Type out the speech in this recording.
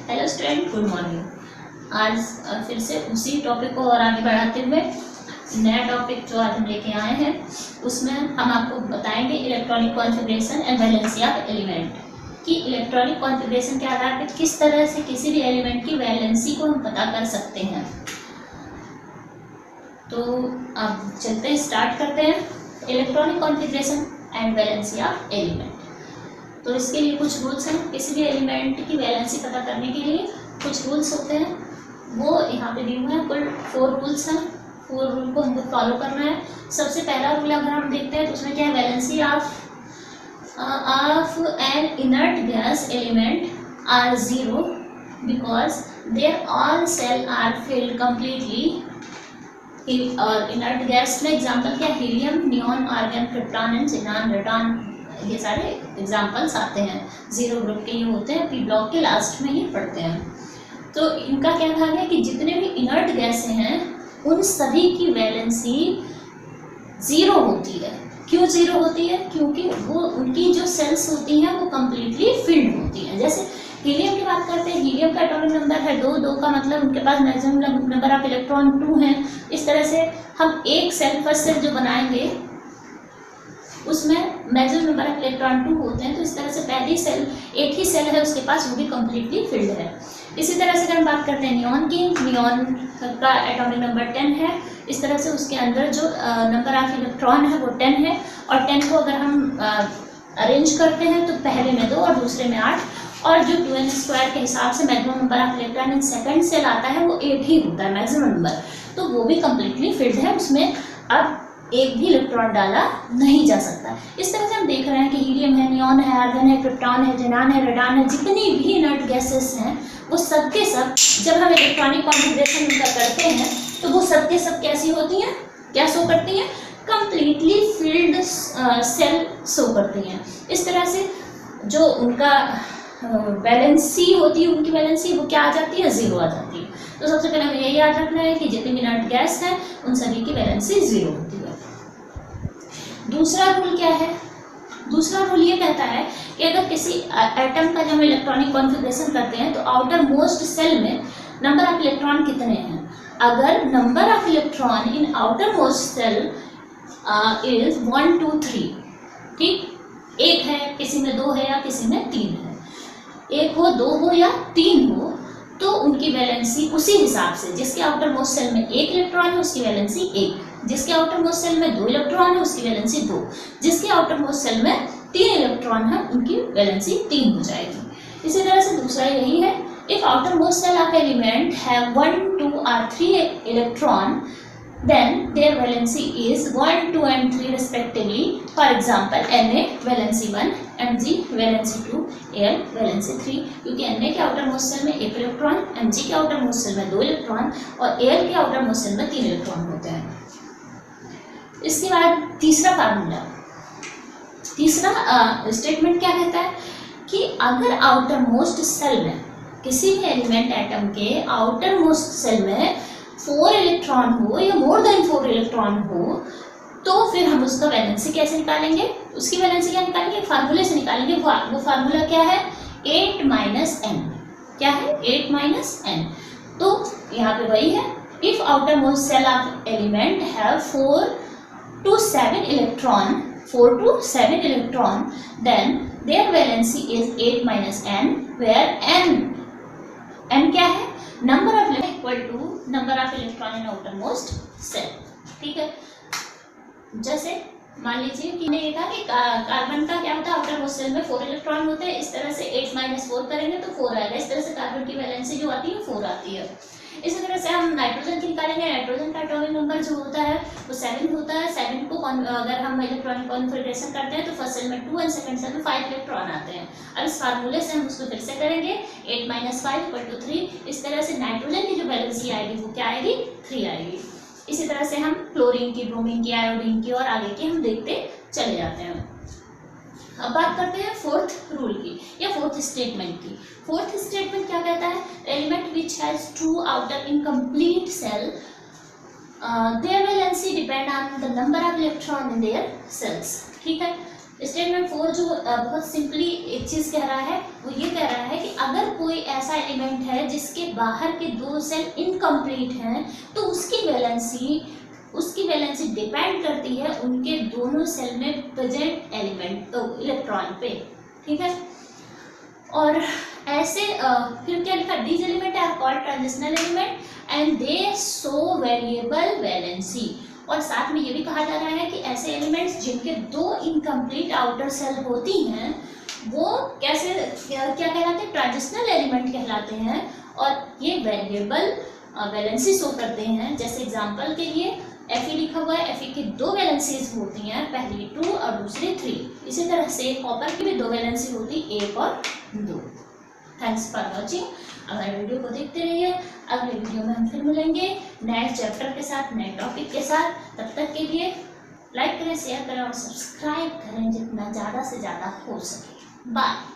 Hello student, good morning. आज फिर से उसी टॉपिक को और आगे बढ़ाते हुए नया टॉपिक जो आज हम लेके आए हैं उसमें हम आपको बताएंगे electronic configuration and valency of element कि इलेक्ट्रॉनिक कॉन्फ़िगरेशन के आधार पर किस तरह से किसी भी एलिमेंट की वैलेंसी को हम पता कर सकते हैं। तो अब चलते हैं, स्टार्ट करते हैं electronic configuration and valency of element. तो इसके लिए कुछ रूल्स हैं। किसी भी एलिमेंट की वैलेंसी पता करने के लिए कुछ रूल्स होते हैं, वो यहाँ पे दिए हुए हैं। कुल 4 रूल्स हैं। 4 रूल को हमको फॉलो करना है। सबसे पहला रूल अगर हम देखते हैं तो उसमें क्या है, valency of an inert gas element are 0 because their all shell are filled completely. और इनर्ट गैस में एग्जाम्पल क्या, helium, neon, argon, krypton and xenon, radon, ये सारे एग्जाम्पल्स आते हैं। 0 ग्रुप के ये होते हैं, पी ब्लॉक के लास्ट में ही पढ़ते हैं। तो इनका क्या भाग है कि जितने भी इनर्ट गैसें हैं उन सभी की वैलेंसी 0 होती है। क्यों 0 होती है? क्योंकि वो उनकी जो सेल्स होती हैं वो कम्प्लीटली फिल्ड होती हैं। जैसे हीलियम की बात करते हैं, हीलियम का एटॉमिक नंबर है 2। 2 का मतलब उनके पास मैक्सिमम नंबर ऑफ इलेक्ट्रॉन 2 हैं। इस तरह से हम एक सेल फर्स्ट सेल जो बनाएंगे उसमें मैक्सिमम नंबर ऑफ इलेक्ट्रॉन 2 होते हैं। तो इस तरह से पहली सेल, एक ही सेल है उसके पास, वो भी कम्प्लीटली फिल्ड है। इसी तरह से अगर हम बात करते हैं नियॉन की, नियॉन का एटॉमिक नंबर 10 है। इस तरह से उसके अंदर जो नंबर ऑफ इलेक्ट्रॉन है वो 10 है। और 10 को अगर हम अरेंज करते हैं तो पहले में 2 और दूसरे में 8। और जो 2n² के हिसाब से maximum number of electron in second shell आता है वो 8 ही होता है मैक्सिमम नंबर। तो वो भी कम्प्लीटली फिल्ड है, उसमें अब एक भी इलेक्ट्रॉन डाला नहीं जा सकता। इस तरह से हम देख रहे हैं कि हीलियम है, नियॉन है, आर्गन है, क्रिप्टॉन है, ज़ीनान है, रेडॉन है, जितनी भी इनर्ट गैसेस हैं वो सब के सब जब हम इलेक्ट्रॉनिक कॉन्फ़िगरेशन उनका करते हैं तो वो सब के सब कैसी होती हैं, क्या शो करती हैं, कम्प्लीटली फिल्ड सेल शो करती हैं। इस तरह से जो उनका वैलेंसी होती है, उनकी वैलेंसी वो क्या आ जाती है, 0 आ जाती है। तो सबसे पहले हमें यही याद रखना है कि जितनी भी इनर्ट गैस है उन सभी की वैलेंसी 0 होती है। दूसरा रूल क्या है? दूसरा रूल ये कहता है कि अगर किसी एटम का जब हम इलेक्ट्रॉनिक कॉन्फ़िगरेशन करते हैं तो आउटर मोस्ट सेल में नंबर ऑफ इलेक्ट्रॉन कितने हैं। अगर number of electron in outermost shell is 1 2 3, ठीक, 1 है, किसी में 2 है या किसी में 3 है, 1 हो, 2 हो या 3 हो, तो उनकी वैलेंसी उसी हिसाब से, जिसके आउटर मोस्ट सेल में 1 इलेक्ट्रॉन है उसकी वैलेंसी 1, जिसके आउटर मोस्ट सेल में 2 इलेक्ट्रॉन है उसकी वैलेंसी 2, जिसके आउटर मोस्ट सेल में 3 इलेक्ट्रॉन है उनकी वैलेंसी 3 हो जाएगी। इसी तरह से दूसरा यही है, if outermost shell of element have 1 2 और 3 electron then their valency is 1 2 and 3 respectively. For example, Na valency 1, Mg valency 2, Al valency 3, क्योंकि Na के आउटर मोस्ट सेल में 1 इलेक्ट्रॉन, Mg के आउटर मोस्ट सेल में 2 electron और Al के outer most shell में 3 electron होते हैं। इसके बाद तीसरा फार्मूला, तीसरा स्टेटमेंट क्या कहता है कि अगर आउटर मोस्ट सेल में किसी भी एलिमेंट एटम के आउटर मोस्ट सेल में 4 इलेक्ट्रॉन हो या मोर देन 4 इलेक्ट्रॉन हो तो फिर हम उसका वैलेंसी कैसे निकालेंगे, उसकी वैलेंसी क्या निकालेंगे, फार्मूले से निकालेंगे। वो फार्मूला क्या है, 8 - n। क्या है, 8 - n। तो यहाँ पे वही है, if outermost shell of element have 4 to 7 electron, 4 to 7 electron, then their valency is 8 - n, where n क्या है, number of equal to number of electron in outermost shell. ठीक है, जैसे मान लीजिए कि मैंने देखा कि कार्बन का क्या होता है, आउटर मोस्ट सेल में 4 इलेक्ट्रॉन होते हैं। इस तरह से 8 - 4 करेंगे तो 4 आएगा। इस तरह से कार्बन की वैलेंसी जो आती है 4 आती है। इसी तरह से हम नाइट्रोजन की निकालेंगे। नाइट्रोजन का एटॉमिक नंबर जो होता है वो 7 होता है। 7 को अगर हम इलेक्ट्रॉनिक कॉन्फ़िगरेशन करते हैं तो फर्स्ट सेल में 2 और सेकंड सेल में 5 इलेक्ट्रॉन आते हैं। अब इस फार्मूले से हम उसको फिर से करेंगे, 8 - 5 = 3। इस तरह से नाइट्रोजन की जो वैलेंसी आएगी वो क्या आएगी, 3 आएगी। इसी तरह से हम क्लोरीन की, ब्रोमीन की, आयोडीन की और आगे की हम देखते चले जाते हैं। अब बात करते हैं 4th रूल की या 4th स्टेटमेंट की। 4th स्टेटमेंट क्या कहता है, element which has 2 outer incomplete shell their valency depend on the number of electron in their shells. ठीक है, स्टेटमेंट 4 जो बहुत सिंपली एक चीज कह रहा है, वो ये कह रहा है कि अगर कोई ऐसा एलिमेंट है जिसके बाहर के 2 सेल इनकम्प्लीट हैं, तो उसकी वैलेंसी डिपेंड करती है उनके दोनों सेल में प्रेजेंट एलिमेंट इलेक्ट्रॉन पे, ठीक है। और ऐसे फिर क्या लिखा, these element are called transitional element and they show variable valency. और साथ में ये भी कहा जा रहा है कि ऐसे एलिमेंट्स जिनके 2 इनकम्प्लीट आउटर सेल होती हैं वो कैसे क्या कहलाते हैं, ट्रांजिशनल एलिमेंट कहलाते हैं, और ये वेरिएबल वैलेंसी शो करते हैं। जैसे एग्जांपल के लिए Fe लिखा हुआ है, Fe की 2 वैलेंसीज होती हैं, पहली 2 और दूसरी 3। इसी तरह से कॉपर की भी 2 वैलेंसी होती, 1 और 2। Thanks for watching. हमारे वीडियो को देखते रहिए। अगले वीडियो में हम फिर मिलेंगे नए चैप्टर के साथ, नए टॉपिक के साथ। तब तक के लिए लाइक करें, शेयर करें और सब्सक्राइब करें जितना ज़्यादा से ज़्यादा हो सके। बाय।